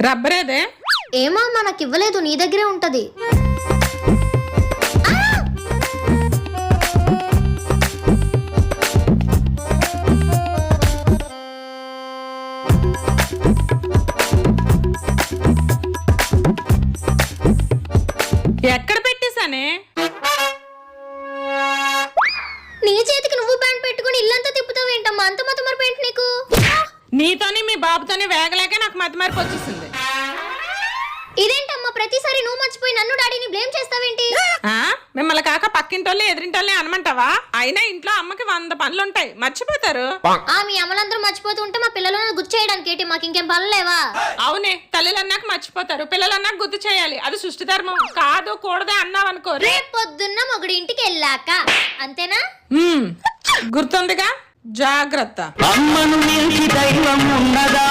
రబ్బరేదే? ఏమో అమ్మా, నాకు ఇవ్వలేదు, నీ దగ్గరే ఉంటది. ఎక్కడ పెట్టేశానే? నీ చేతికి నువ్వు ప్యాంట్ పెట్టుకుని ఇల్లంతా తిప్పుతావు ఏంటమ్మా? అంత మతమరు పెయింట్ నీకు. నీతోని మీ బాబుతోని వేగలేక నాకు మతిమరుపు వచ్చేసింది. ఇదేంటమ్మా ప్రతిసారి నువ్వు మర్చిపోయి నన్ను డాడీని బ్లేమ్ చేస్తావేంటి? మిమ్మల్ని కాక పక్కింటోళ్ళని ఎదిరింటోళ్ళని అనమంటావా? అయినా ఇంట్లో అమ్మకి 100 పనులుంటాయి, మర్చిపోతారు. మీ అమ్మలందరూ మర్చిపోతూ ఉంటే మా పిల్లలను గుర్తు చేయడానికి ఏంటి? మాకు ఇంకేం పనులు లేవా? అవునే, తల్లిలన్నాక మర్చిపోతారు, పిల్లలన్నాక గుర్తు చేయాలి. అది సృష్టి ధర్మం. కాదు కూడదే అన్నావనుకో, రేపు పొద్దున్న మొగుడి ఇంటికి వెళ్ళాక అంతేనా? గుర్తుందిగా, జాగ్రత్త. అమ్మను మించి దైవం ఉన్నదా?